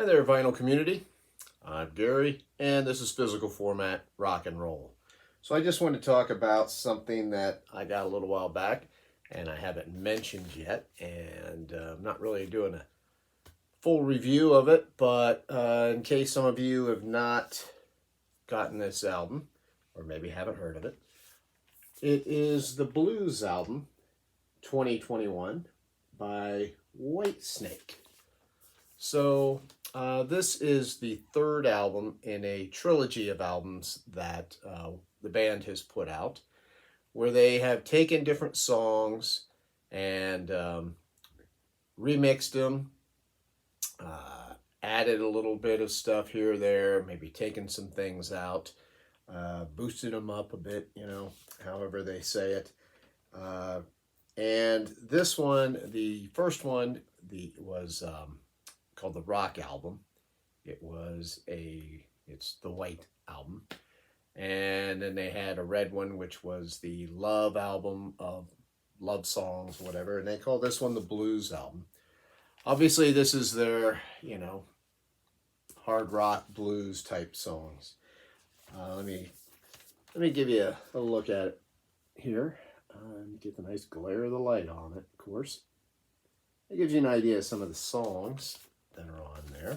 Hi there, vinyl community. I'm Gary, and this is Physical Format Rock and Roll. So I just want to talk about something that I got a little while back, and I haven't mentioned yet, and I'm not really doing a full review of it, but in case some of you have not gotten this album, or maybe haven't heard of it, it is the Blues album 2021 by Whitesnake. So this is the third album in a trilogy of albums that the band has put out, where they have taken different songs and remixed them, added a little bit of stuff here or there, maybe taken some things out, boosted them up a bit, however they say it. And this one, the first one, was called the Rock album. It's the White album. And then they had a red one, which was the Love album of love songs, whatever. And they call this one the Blues album. Obviously, this is their, hard rock blues type songs. Let me give you a look at it here. Get the nice glare of the light on it, of course. It gives you an idea of some of the songs that are on there.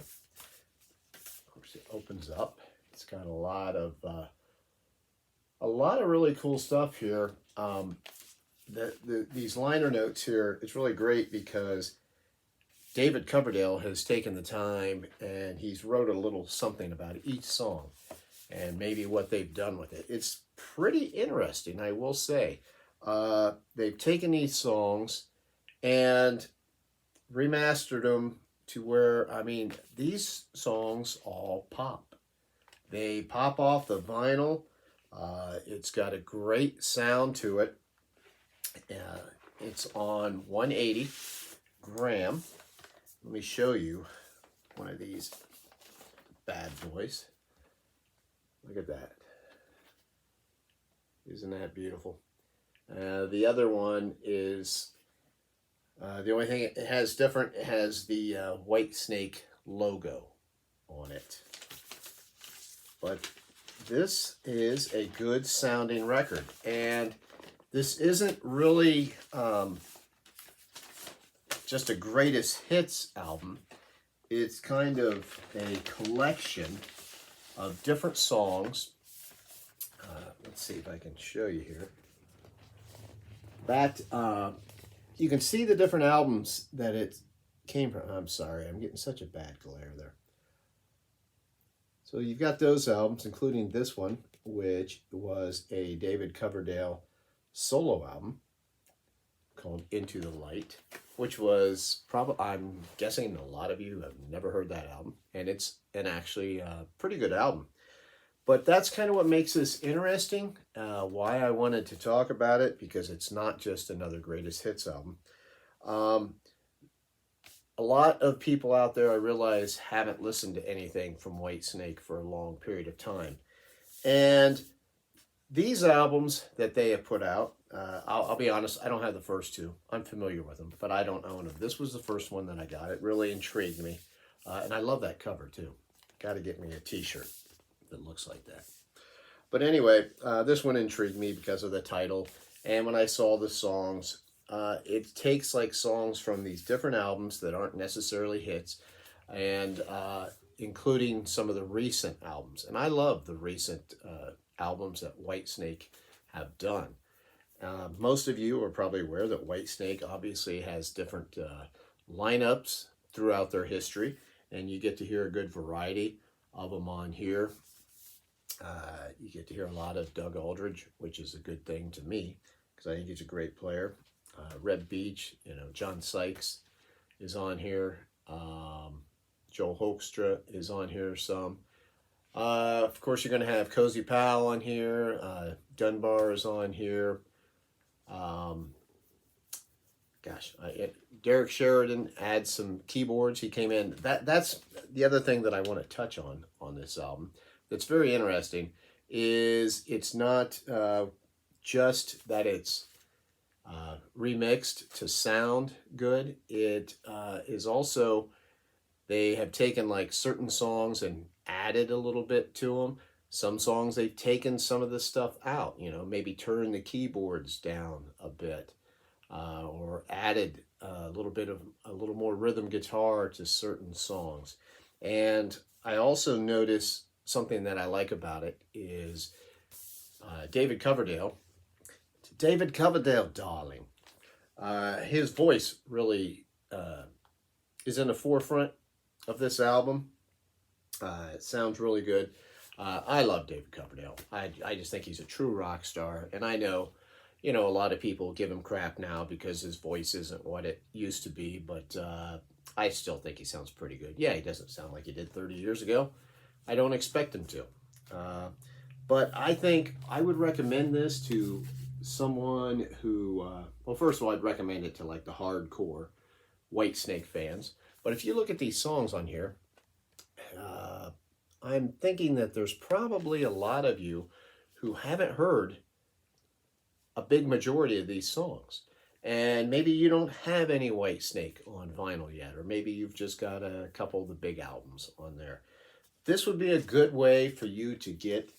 Of course, it opens up. It's got a lot of really cool stuff here. These liner notes here, it's really great because David Coverdale has taken the time and he's wrote a little something about each song and maybe what they've done with it. It's pretty interesting, I will say. They've taken these songs and remastered them to where, these songs all pop. They pop off the vinyl. It's got a great sound to it. It's on 180 gram. Let me show you one of these bad boys. Look at that. Isn't that beautiful? The other one is, the only thing it has different, it has the Whitesnake logo on it. But this is a good sounding record. And this isn't really just a greatest hits album. It's kind of a collection of different songs. Let's see if I can show you here. That you can see the different albums that it came from. I'm sorry, I'm getting such a bad glare there. So you've got those albums, including this one, which was a David Coverdale solo album called Into the Light, which was probably, I'm guessing a lot of you have never heard that album, and it's actually a pretty good album. But that's kind of what makes this interesting, why I wanted to talk about it, because it's not just another greatest hits album. A lot of people out there, I realize, haven't listened to anything from Whitesnake for a long period of time. And these albums that they have put out, I'll be honest, I don't have the first two. I'm familiar with them, but I don't own them. This was the first one that I got. It really intrigued me. And I love that cover, too. Got to get me a t-shirt that looks like that. But anyway, this one intrigued me because of the title. And when I saw the songs, it takes like songs from these different albums that aren't necessarily hits, and including some of the recent albums. And I love the recent albums that Whitesnake have done. Most of you are probably aware that Whitesnake obviously has different lineups throughout their history, and you get to hear a good variety of them on here. You get to hear a lot of Doug Aldridge, which is a good thing to me because I think he's a great player. Red Beach, John Sykes is on here. Joel Hoekstra is on here some. Of course, you're going to have Cozy Powell on here. Dunbar is on here. Derek Sheridan adds some keyboards. He came in. That's the other thing that I want to touch on this album. That's very interesting. Is it's not just that it's remixed to sound good. It is also They have taken like certain songs and added a little bit to them. Some songs they've taken some of the stuff out, maybe turned the keyboards down a bit, or added a little more rhythm guitar to certain songs. And I also notice something that I like about it is David Coverdale. David Coverdale, darling. His voice really is in the forefront of this album. It sounds really good. I love David Coverdale. I just think he's a true rock star. And I know, a lot of people give him crap now because his voice isn't what it used to be. But I still think he sounds pretty good. Yeah, he doesn't sound like he did 30 years ago. I don't expect him to. But I think I would recommend this to someone who, well, first of all, I'd recommend it to like the hardcore Whitesnake fans. But if you look at these songs on here, I'm thinking that there's probably a lot of you who haven't heard a big majority of these songs. And maybe you don't have any Whitesnake on vinyl yet, or maybe you've just got a couple of the big albums on there. This would be a good way for you to get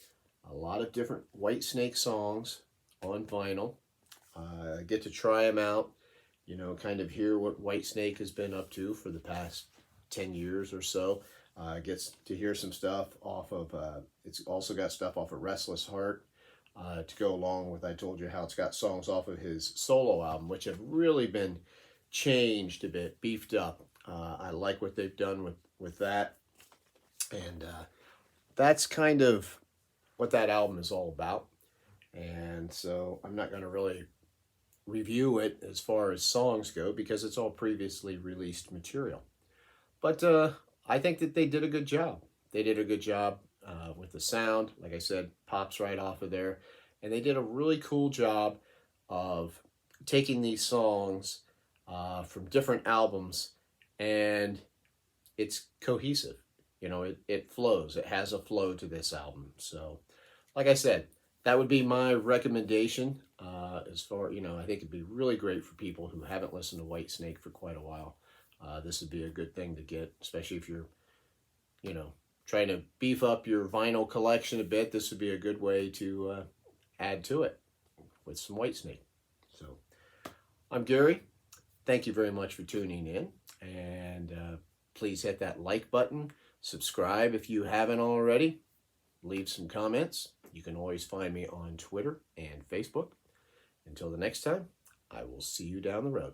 a lot of different Whitesnake songs on vinyl. Get to try them out, kind of hear what Whitesnake has been up to for the past 10 years or so. Gets to hear some stuff off of, it's also got stuff off of Restless Heart to go along with, I told you how it's got songs off of his solo album, which have really been changed a bit, beefed up. I like what they've done with that. And that's kind of what that album is all about. And so I'm not going to really review it as far as songs go because it's all previously released material. But I think that they did a good job. They did a good job with the sound. Like I said, pops right off of there. And they did a really cool job of taking these songs from different albums, and it's cohesive. It flows. It has a flow to this album. So, like I said, that would be my recommendation as far, I think it'd be really great for people who haven't listened to Whitesnake for quite a while. This would be a good thing to get, especially if you're, trying to beef up your vinyl collection a bit. This would be a good way to add to it with some Whitesnake. So, I'm Gary. Thank you very much for tuning in. And please hit that like button. Subscribe if you haven't already. Leave some comments. You can always find me on Twitter and Facebook. Until the next time, I will see you down the road.